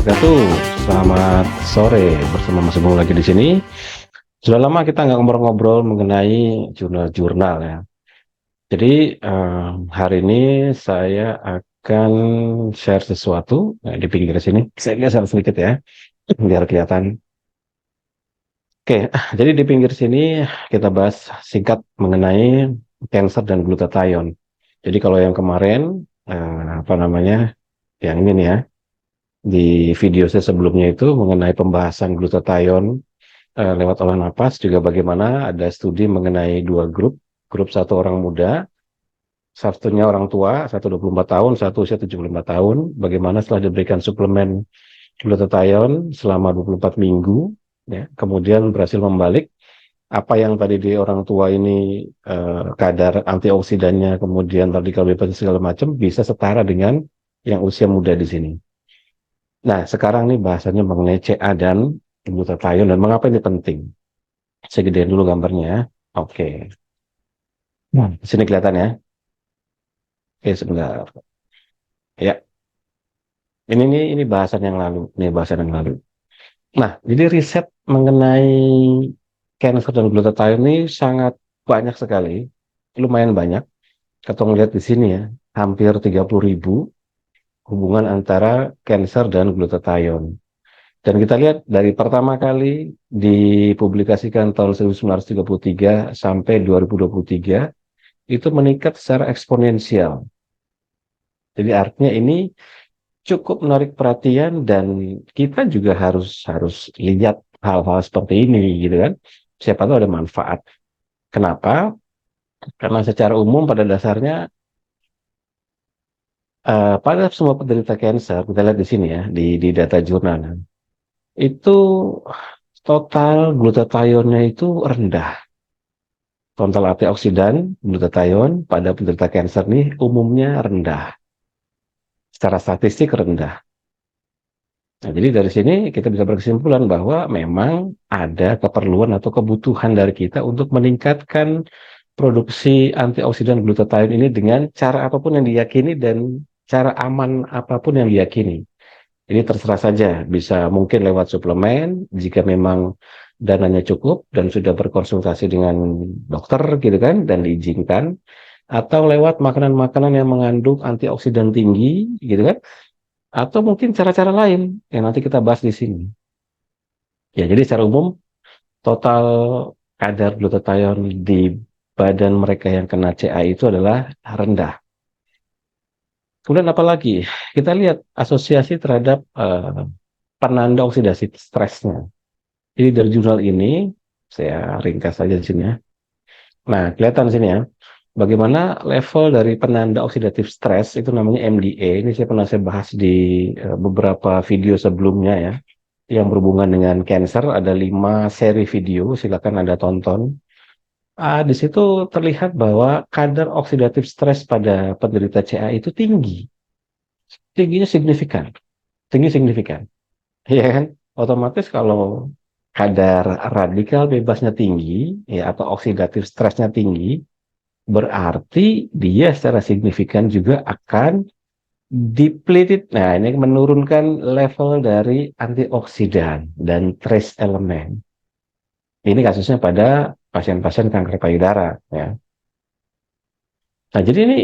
wabarakatuh. Selamat sore, bersama Mas Bung lagi di sini. Sudah lama kita nggak ngobrol-ngobrol mengenai jurnal-jurnal ya. Jadi hari ini saya akan share sesuatu di pinggir sini. Saya geser sedikit ya, biar kelihatan. Oke, jadi di pinggir sini kita bahas singkat mengenai cancer dan glutathione. Jadi kalau yang kemarin apa namanya, yang ini nih ya, di video saya sebelumnya itu mengenai pembahasan glutathione lewat olah napas, juga bagaimana ada studi mengenai dua grup satu orang muda, satunya orang tua, satu 24 tahun, satu usia 75 tahun, bagaimana setelah diberikan suplemen glutathione selama 24 minggu, ya, kemudian berhasil membalik apa yang tadi di orang tua ini kadar antioksidannya, kemudian radikal bebas segala macam bisa setara dengan yang usia muda di sini. Nah, sekarang nih bahasanya mengenai CA dan glutathione dan mengapa ini penting. Saya gedein dulu gambarnya ya. Oke. Nah, di sini kelihatan ya. Oke, sebentar. Ya, ini bahasan yang lalu. Ini bahasan yang lalu. Nah, jadi riset mengenai cancer dan glutathione ini sangat banyak sekali. Lumayan banyak. Kita lihat di sini ya, hampir 30.000 hubungan antara cancer dan glutathione. Dan kita lihat dari pertama kali dipublikasikan tahun 1933 sampai 2023 itu meningkat secara eksponensial. Jadi artinya ini cukup menarik perhatian dan kita juga harus harus lihat hal-hal seperti ini gitu kan. Siapa tahu ada manfaat. Kenapa? Karena secara umum pada dasarnya pada semua penderita kanker, kita lihat di sini ya di data jurnal itu total glutathione-nya itu rendah. Total antioksidan glutathione pada penderita kanker nih umumnya rendah. Secara statistik rendah. Nah, jadi dari sini kita bisa berkesimpulan bahwa memang ada keperluan atau kebutuhan dari kita untuk meningkatkan produksi antioksidan glutathione ini dengan cara apapun yang diyakini dan cara aman apapun yang diyakini. Ini terserah saja, bisa mungkin lewat suplemen jika memang dananya cukup dan sudah berkonsultasi dengan dokter gitu kan dan diizinkan, atau lewat makanan-makanan yang mengandung antioksidan tinggi gitu kan, atau mungkin cara-cara lain yang nanti kita bahas di sini. Ya, jadi secara umum total kadar glutathione di badan mereka yang kena CA itu adalah rendah. Kemudian apalagi kita lihat asosiasi terhadap penanda oksidasi stresnya. Jadi dari jurnal ini saya ringkas saja di sini ya. Nah, kelihatan di sini ya. Bagaimana level dari penanda oksidatif stres itu namanya MDA. Ini saya pernah bahas di beberapa video sebelumnya ya, yang berhubungan dengan cancer. Ada 5 seri video, silakan Anda tonton. Di situ terlihat bahwa kadar oksidatif stres pada penderita CA itu tinggi. Tingginya signifikan. Tinggi signifikan. Ya kan? Otomatis kalau kadar radikal bebasnya tinggi, ya, atau oksidatif stresnya tinggi, berarti dia secara signifikan juga akan depleted. Nah, ini menurunkan level dari antioksidan dan trace element. Ini kasusnya pada pasien-pasien kanker payudara. Ya. Nah, jadi ini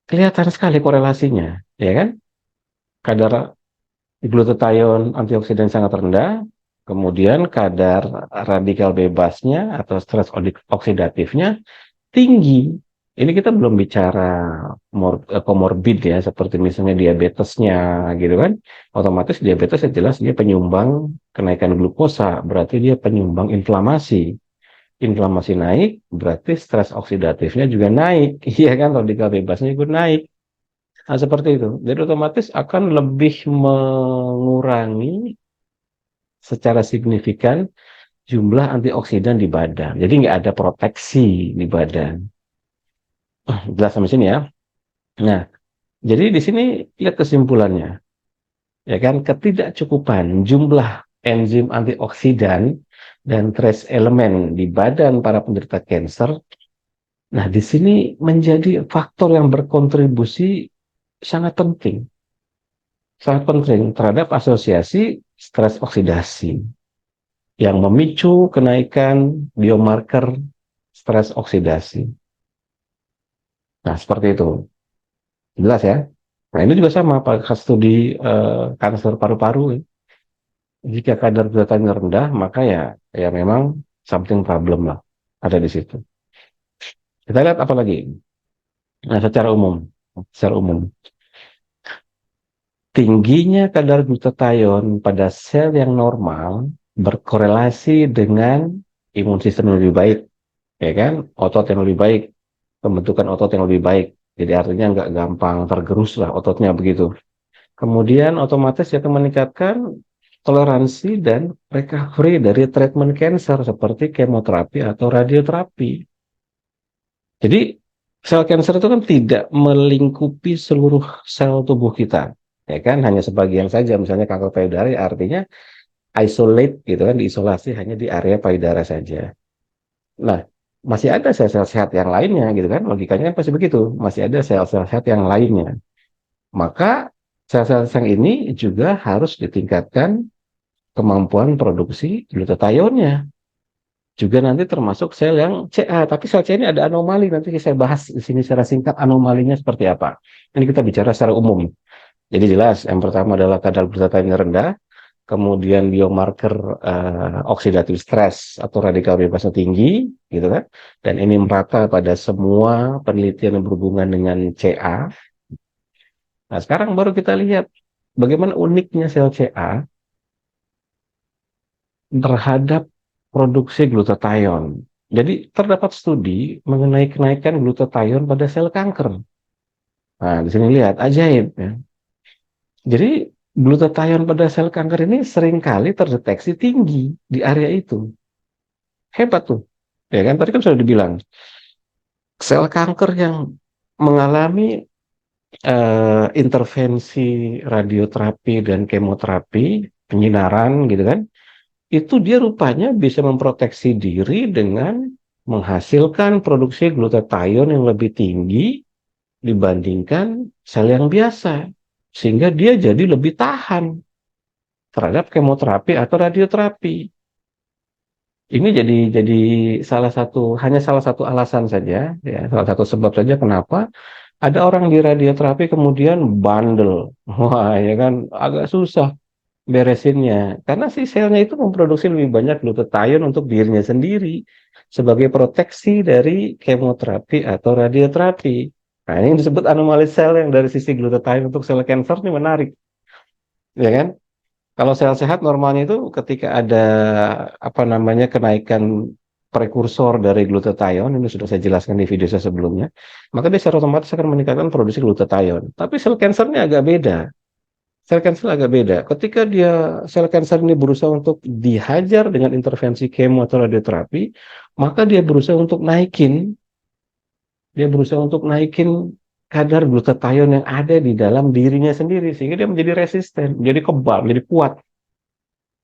kelihatan sekali korelasinya, ya kan? Kadar glutathione antioksidan sangat rendah, kemudian kadar radikal bebasnya atau stres oksidatifnya tinggi. Ini kita belum bicara komorbid ya, seperti misalnya diabetesnya gitu kan. Otomatis diabetes ya jelas dia penyumbang kenaikan glukosa, berarti dia penyumbang inflamasi. Inflamasi naik, berarti stres oksidatifnya juga naik. Iya kan, radikal bebasnya ikut naik. Nah, seperti itu. Jadi otomatis akan lebih mengurangi secara signifikan jumlah antioksidan di badan. Jadi nggak ada proteksi di badan. Jelas sampai sini ya. Nah, jadi di sini lihat kesimpulannya. Ya kan, ketidakcukupan jumlah enzim antioksidan dan trace elemen di badan para penderita kanker. Nah, di sini menjadi faktor yang berkontribusi sangat penting sangat penting terhadap asosiasi stres oksidasi yang memicu kenaikan biomarker stres oksidasi. Nah, seperti itu. Jelas ya? Nah, ini juga sama pada studi kanker paru-paru. Jika kadar glutatanya rendah, maka ya memang something problem lah ada di situ. Kita lihat apa lagi? Nah, secara umum, tingginya kadar glutathione pada sel yang normal berkorelasi dengan imun sistem yang lebih baik, ya kan? Otot yang lebih baik, pembentukan otot yang lebih baik. Jadi artinya nggak gampang tergerus lah ototnya begitu. Kemudian otomatis akan meningkatkan toleransi dan recovery dari treatment cancer seperti kemoterapi atau radioterapi. Jadi sel cancer itu kan tidak melingkupi seluruh sel tubuh kita, ya kan? Hanya sebagian saja, misalnya kanker payudara, ya artinya isolate gitu kan, diisolasi hanya di area payudara saja. Nah, masih ada sel-sel sehat yang lainnya gitu kan? Logikanya kan pasti begitu. Masih ada sel-sel sehat yang lainnya. Maka sel-sel yang ini juga harus ditingkatkan kemampuan produksi glutathione-nya. Juga nanti termasuk sel yang CA, tapi sel CA ini ada anomali, nanti saya bahas di sini secara singkat anomalinya seperti apa. Ini kita bicara secara umum. Jadi jelas, yang pertama adalah kadar glutathione rendah, kemudian biomarker oxidative stress atau radikal bebasnya tinggi, gitu kan. Dan ini merata pada semua penelitian yang berhubungan dengan CA. Nah, sekarang baru kita lihat bagaimana uniknya sel CA terhadap produksi glutathione. Jadi terdapat studi mengenai kenaikan glutathione pada sel kanker. Nah, di sini lihat ajaib ya. Jadi glutathione pada sel kanker ini seringkali terdeteksi tinggi di area itu. Hebat tuh. Ya kan tadi kan sudah dibilang, sel kanker yang mengalami intervensi radioterapi dan kemoterapi, penyinaran gitu kan, itu dia rupanya bisa memproteksi diri dengan menghasilkan produksi glutathione yang lebih tinggi dibandingkan sel yang biasa, sehingga dia jadi lebih tahan terhadap kemoterapi atau radioterapi. Ini jadi hanya salah satu alasan saja, ya, salah satu sebab saja kenapa ada orang di radioterapi kemudian bandel. Wah, ya kan agak susah beresinnya karena si selnya itu memproduksi lebih banyak glutathione untuk dirinya sendiri sebagai proteksi dari kemoterapi atau radioterapi. Nah, ini yang disebut anomali sel yang dari sisi glutathione untuk sel kanker ini menarik, ya kan? Kalau sel sehat normalnya itu ketika ada apa namanya kenaikan prekursor dari glutathione, ini sudah saya jelaskan di video saya sebelumnya, maka dia secara otomatis akan meningkatkan produksi glutathione. Tapi sel kankernya agak beda. Sel kanker agak beda. Ketika sel kanker ini berusaha untuk dihajar dengan intervensi kemo atau radioterapi, maka dia berusaha untuk naikin kadar glutathione yang ada di dalam dirinya sendiri sehingga dia menjadi resisten, menjadi kebal, menjadi kuat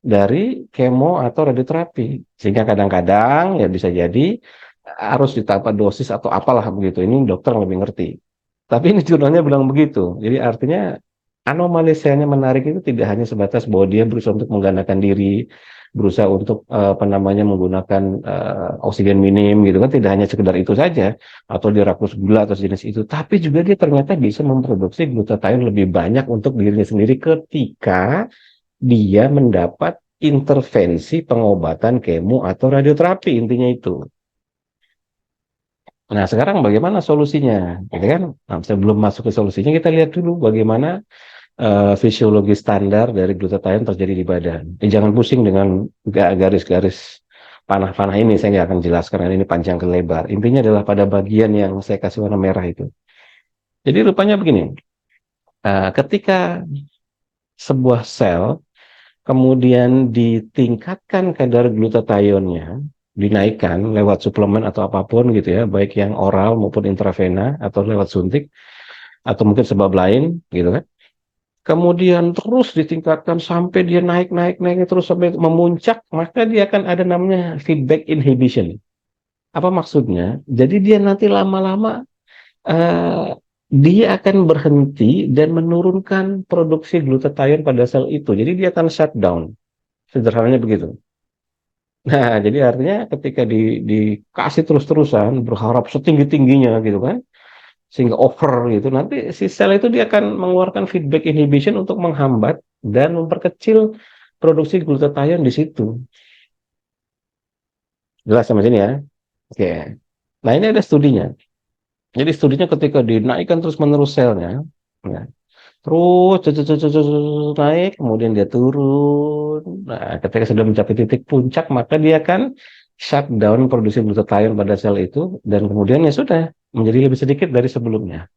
dari kemo atau radioterapi. Sehingga kadang-kadang ya bisa jadi harus ditambah dosis atau apalah begitu. Ini dokter yang lebih ngerti. Tapi ini jurnalnya bilang begitu. Jadi artinya anomali selnya menarik itu tidak hanya sebatas bahwa dia berusaha untuk menggandakan diri, berusaha untuk apa namanya menggunakan oksigen minim gitu kan, tidak hanya sekedar itu saja atau dia rakus gula atau jenis itu, tapi juga dia ternyata bisa memproduksi glutathione lebih banyak untuk dirinya sendiri ketika dia mendapat intervensi pengobatan kemo atau radioterapi, intinya itu. Nah, sekarang bagaimana solusinya? Gitu kan? Nah, sebelum masuk ke solusinya, kita lihat dulu bagaimana fisiologi standar dari glutathione terjadi di badan. Jangan pusing dengan garis-garis panah-panah ini, saya nggak akan jelaskan karena ini panjang ke lebar. Intinya adalah pada bagian yang saya kasih warna merah itu. Jadi rupanya begini, ketika sebuah sel kemudian ditingkatkan kadar glutathione-nya, dinaikkan lewat suplemen atau apapun gitu ya, baik yang oral maupun intravena atau lewat suntik atau mungkin sebab lain gitu kan. Kemudian terus ditingkatkan sampai dia naik terus sampai memuncak, maka dia akan ada namanya feedback inhibition. Apa maksudnya? Jadi dia nanti lama-lama dia akan berhenti dan menurunkan produksi glutathione pada sel itu. Jadi dia akan shutdown. Sederhananya begitu. Nah, jadi artinya ketika dikasih terus-terusan, berharap setinggi-tingginya gitu kan, sehingga over gitu, nanti si sel itu dia akan mengeluarkan feedback inhibition untuk menghambat dan memperkecil produksi glutathione di situ. Jelas sama sini ya? Oke. Nah, ini ada studinya. Jadi studinya ketika dinaikkan terus-menerus selnya, ya, terus naik, kemudian dia turun. Nah, ketika sudah mencapai titik puncak, maka dia akan shutdown produksi glutathione pada sel itu, dan kemudian ya sudah menjadi lebih sedikit dari sebelumnya.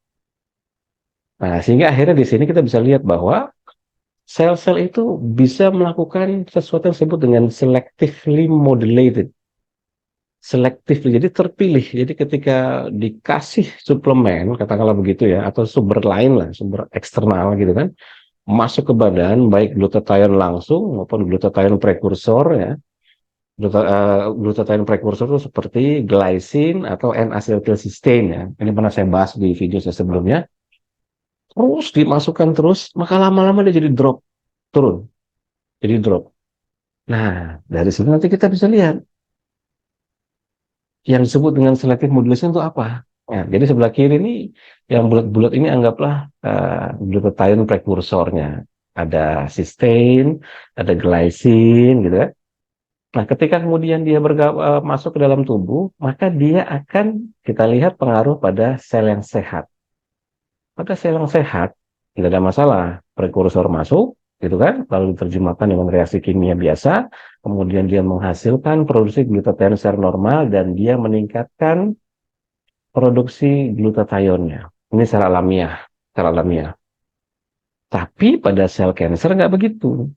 Nah, sehingga akhirnya di sini kita bisa lihat bahwa sel-sel itu bisa melakukan sesuatu yang disebut dengan selectively modulated. Selektif, jadi terpilih. Jadi ketika dikasih suplemen, katakanlah begitu ya, atau sumber lain lah, sumber eksternal gitu kan, masuk ke badan, baik glutathione langsung maupun glutathione prekursor ya. Glutathione prekursor itu seperti glycine atau N-acetylcysteine ya. Ini pernah saya bahas di video saya sebelumnya. Terus dimasukkan terus, maka lama-lama dia jadi drop, turun, jadi drop. Nah, dari sini nanti kita bisa lihat yang disebut dengan selective modulation itu apa. Nah, jadi sebelah kiri ini yang bulat-bulat ini anggaplah glutathione prekursornya. Ada cysteine, ada glycine gitu kan. Nah, ketika kemudian dia masuk ke dalam tubuh, maka dia akan kita lihat pengaruh pada sel yang sehat. Pada sel yang sehat, tidak ada masalah. Prekursor masuk, gitu kan, lalu diterjemahkan dengan reaksi kimia biasa, kemudian dia menghasilkan produksi glutathione secara normal, dan dia meningkatkan produksi glutathione-nya. Ini secara alamiah, secara alamiah. Tapi pada sel kanker nggak begitu.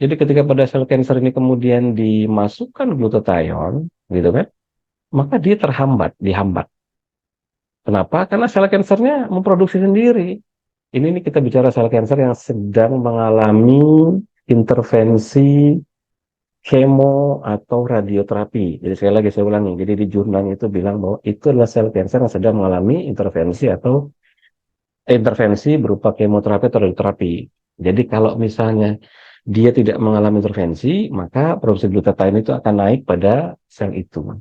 Jadi ketika pada sel kanker ini kemudian dimasukkan glutathione, gitu kan, maka dia dihambat. Kenapa? Karena sel kankernya memproduksi sendiri. Ini kita bicara sel kanker yang sedang mengalami intervensi kemo atau radioterapi. Jadi sekali lagi saya ulangi, jadi di jurnal itu bilang bahwa itu adalah sel kanker yang sedang mengalami intervensi berupa kemoterapi atau radioterapi. Jadi kalau misalnya dia tidak mengalami intervensi, maka produksi glutathione itu akan naik pada sel itu.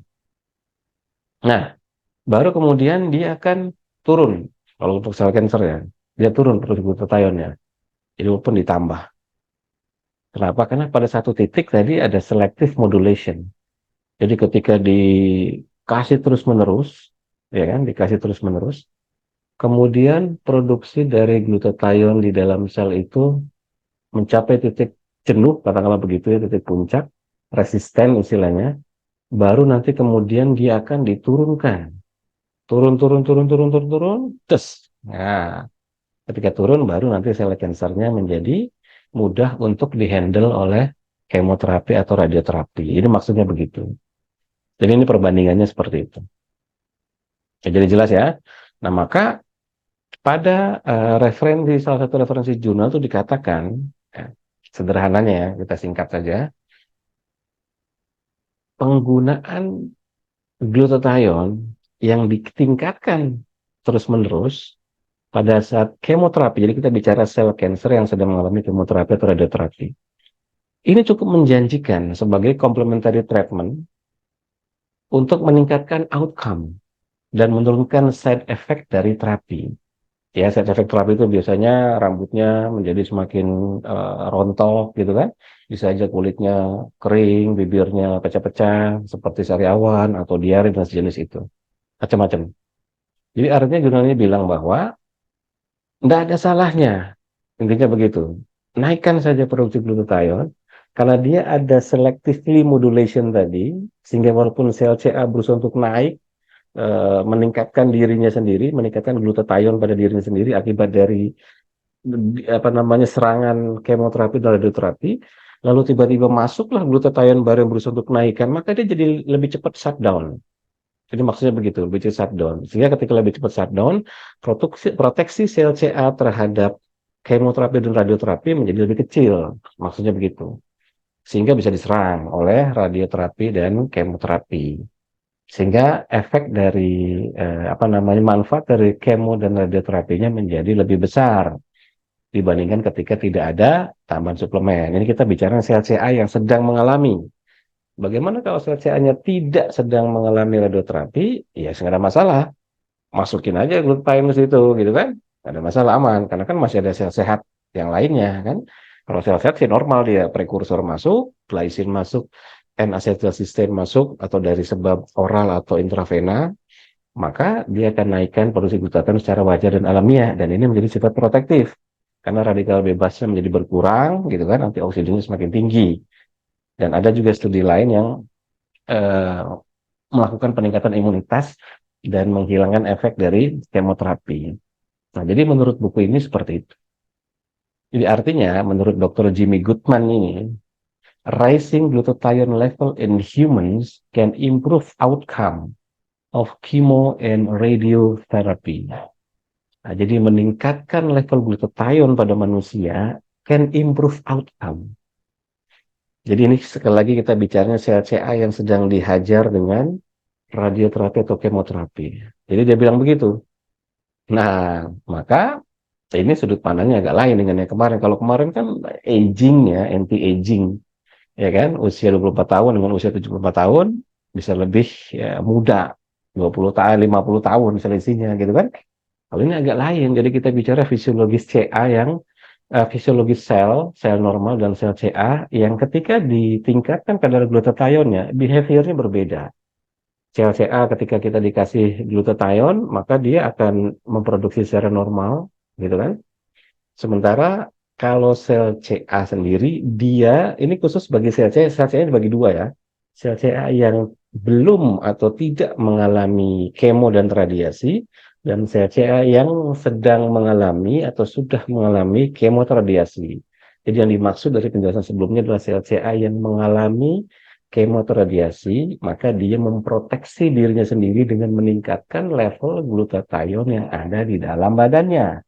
Nah, baru kemudian dia akan turun. Kalau untuk sel kanker ya, dia turun produksi glutathione-nya. Jadi walaupun ditambah. Kenapa? Karena pada satu titik tadi ada selective modulation. Jadi ketika dikasih terus-menerus, ya kan, dikasih terus-menerus, kemudian produksi dari glutathione di dalam sel itu mencapai titik jenuh, katakanlah begitu ya, titik puncak, resisten istilahnya, baru nanti kemudian dia akan diturunkan. Turun, turun, turun, turun, turun, turun, tes. Nah, ketika turun baru nanti sel kansernya menjadi mudah untuk dihandle oleh kemoterapi atau radioterapi. Ini maksudnya begitu. Jadi ini perbandingannya seperti itu. Ya, jadi jelas ya. Nah, maka pada salah satu referensi jurnal itu dikatakan, ya, sederhananya ya, kita singkat saja, penggunaan glutathione yang ditingkatkan terus-menerus pada saat kemoterapi, jadi kita bicara sel cancer yang sedang mengalami kemoterapi atau radioterapi, ini cukup menjanjikan sebagai complementary treatment untuk meningkatkan outcome dan menurunkan side effect dari terapi. Ya, side effect terapi itu biasanya rambutnya menjadi semakin rontok gitu kan. Bisa aja kulitnya kering, bibirnya pecah-pecah seperti sariawan atau diare dan sejenis itu. Macam-macam. Jadi artinya jurnalnya bilang bahwa tidak ada salahnya. Intinya begitu. Naikkan saja produksi glutathione karena dia ada selectively modulation tadi, sehingga walaupun sel CA berusaha untuk naik, meningkatkan dirinya sendiri, meningkatkan glutathione pada dirinya sendiri akibat dari apa namanya serangan kemoterapi dan radioterapi, lalu tiba-tiba masuklah glutathione baru yang berusaha untuk naikkan, maka dia jadi lebih cepat shutdown. Jadi maksudnya begitu, lebih cepat shutdown. Sehingga ketika lebih cepat shutdown, proteksi sel CA terhadap kemoterapi dan radioterapi menjadi lebih kecil. Maksudnya begitu. Sehingga bisa diserang oleh radioterapi dan kemoterapi. Sehingga efek dari manfaat dari kemo dan radioterapinya menjadi lebih besar dibandingkan ketika tidak ada tambahan suplemen. Ini kita bicara sel CA yang sedang mengalami. Bagaimana kalau sel CA-nya tidak sedang mengalami radioterapi? Ya, nggak ada masalah. Masukin aja glutathione ke situ, gitu kan? Nggak ada masalah, aman. Karena kan masih ada sel sehat yang lainnya, kan? Kalau sel sehat sih normal dia, prekursor masuk, glycine masuk, N-acetylcysteine masuk, atau dari sebab oral atau intravena, maka dia akan naikkan produksi glutathione secara wajar dan alamiah, dan ini menjadi sifat protektif karena radikal bebasnya menjadi berkurang, gitu kan, antioksidannya semakin tinggi. Dan ada juga studi lain yang eh, melakukan peningkatan imunitas dan menghilangkan efek dari kemoterapi. Nah, jadi menurut buku ini seperti itu. Jadi artinya menurut Dr. Jimmy Goodman ini, rising glutathione level in humans can improve outcome of chemo and radiotherapy. Nah, jadi meningkatkan level glutathione pada manusia can improve outcome. Jadi ini sekali lagi kita bicaranya sel CA yang sedang dihajar dengan radioterapi atau kemoterapi. Jadi dia bilang begitu. Nah, maka ini sudut pandangnya agak lain dengan yang kemarin. Kalau kemarin kan aging ya, anti-aging. Ya kan, usia 24 tahun dengan usia 74 tahun bisa lebih ya, muda. 20 tahun, 50 tahun selisihnya gitu kan. Kalau ini agak lain. Jadi kita bicara fisiologis CA yang fisiologis sel normal dan sel CA yang ketika ditingkatkan kadar glutathione-nya, behaviornya berbeda. Sel CA ketika kita dikasih glutathione, maka dia akan memproduksi secara normal, gitu kan. Sementara kalau sel CA sendiri, dia ini khusus bagi sel CA dibagi dua ya. Sel CA yang belum atau tidak mengalami kemo dan radiasi, dan sel CA yang sedang mengalami atau sudah mengalami kemo atau radiasi. Jadi yang dimaksud dari penjelasan sebelumnya adalah sel CA yang mengalami kemo atau radiasi, maka dia memproteksi dirinya sendiri dengan meningkatkan level glutathione yang ada di dalam badannya,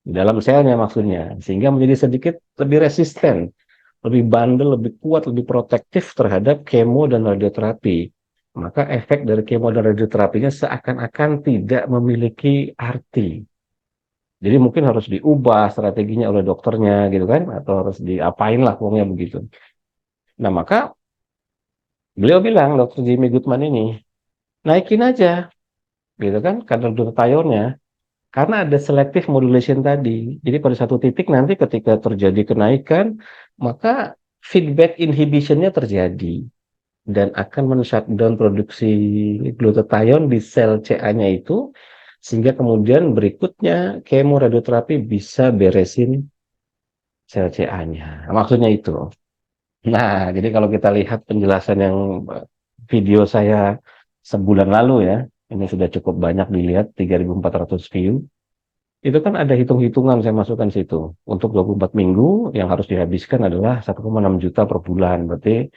di dalam selnya maksudnya, sehingga menjadi sedikit lebih resisten, lebih bandel, lebih kuat, lebih protektif terhadap kemo dan radioterapi. Maka efek dari kemo dan radioterapinya seakan-akan tidak memiliki arti. Jadi mungkin harus diubah strateginya oleh dokternya gitu kan, atau harus diapain lah pokoknya begitu. Nah maka beliau bilang, dokter Jimmy Goodman ini, naikin aja gitu kan kadar glutathione-nya. Karena ada selective modulation tadi. Jadi pada satu titik nanti ketika terjadi kenaikan, maka feedback inhibition-nya terjadi dan akan men-shutdown produksi glutathione di sel CA-nya itu, sehingga kemudian berikutnya kemo radioterapi bisa beresin sel CA-nya. Maksudnya itu. Nah, jadi kalau kita lihat penjelasan yang video saya sebulan lalu ya, ini sudah cukup banyak dilihat, 3.400 view. Itu kan ada hitung-hitungan saya masukkan situ. Untuk 24 minggu yang harus dihabiskan adalah 1,6 juta per bulan. Berarti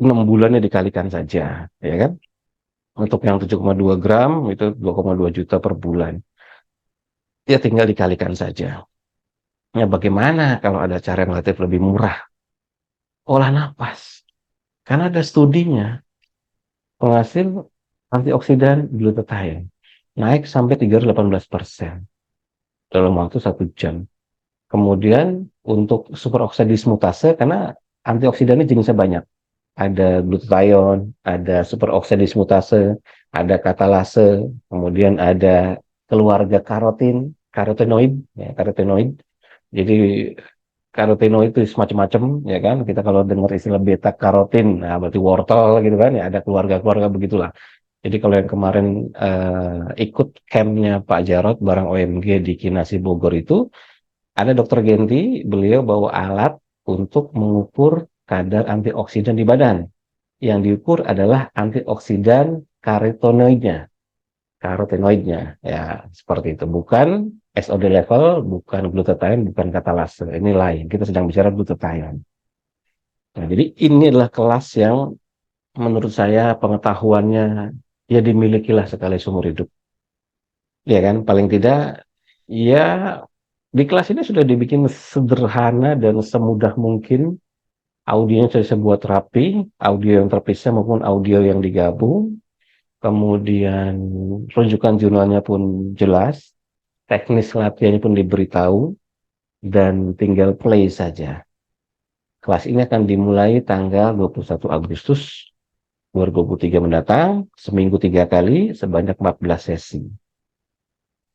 6 bulannya dikalikan saja, ya kan? Untuk yang 7,2 gram itu 2,2 juta per bulan. Ya tinggal dikalikan saja. Ya bagaimana kalau ada cara yang relatif lebih murah? Olah napas. Karena ada studinya, penghasil antioksidan glutathione naik sampai 318% dalam waktu 1 jam. Kemudian untuk superoksida dismutase, karena antioksidannya jenisnya banyak. Ada glutathione, ada superoksida dismutase, ada katalase, kemudian ada keluarga karotenoid, ya, karotenoid. Jadi karotenoid itu semacam-macam, ya kan? Kita kalau dengar istilah beta karotin, nah berarti wortel gitu kan, ya ada keluarga-keluarga begitulah. Jadi kalau yang kemarin ikut campnya Pak Jarod bareng OMG di Kinasi Bogor itu, ada Dokter Genti, beliau bawa alat untuk mengukur kadar antioksidan di badan. Yang diukur adalah antioksidan karotenoidnya. Ya, seperti itu. Bukan SOD level, bukan glutathione, bukan katalase. Ini lain. Kita sedang bicara glutathione. Nah, jadi ini adalah kelas yang menurut saya pengetahuannya ya dimilikilah sekali seumur hidup. Ya kan, paling tidak ya di kelas ini sudah dibikin sederhana dan semudah mungkin. Audionya saya buat rapi, audio yang terpisah maupun audio yang digabung. kemudian rujukan jurnalnya pun jelas, teknis latihannya pun diberitahu, dan tinggal play saja. Kelas ini akan dimulai tanggal 21 Agustus 2023 mendatang, seminggu 3 kali, sebanyak 14 sesi.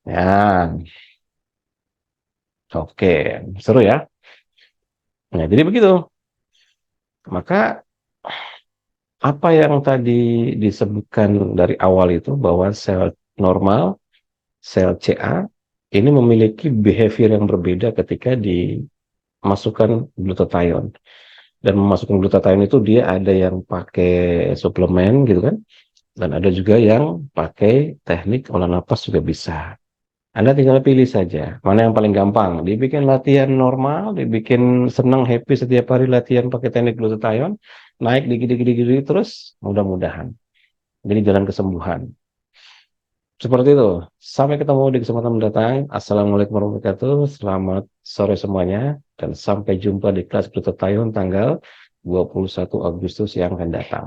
Ya, oke, seru ya. Nah, jadi begitu. Maka apa yang tadi disebutkan dari awal itu bahwa sel normal, sel CA, ini memiliki behavior yang berbeda ketika dimasukkan glutathione. Dan memasukkan glutathione itu dia ada yang pakai suplemen gitu kan, dan ada juga yang pakai teknik olah napas juga bisa. Anda tinggal pilih saja, mana yang paling gampang. Dibikin latihan normal, dibikin senang, happy setiap hari latihan pakai teknik glutathione, naik dikit-dikit terus, mudah-mudahan. Jadi jalan kesembuhan. Seperti itu. Sampai ketemu di kesempatan mendatang. Assalamualaikum warahmatullahi wabarakatuh. Selamat sore semuanya. Dan sampai jumpa di kelas glutathione tanggal 21 Agustus yang akan datang.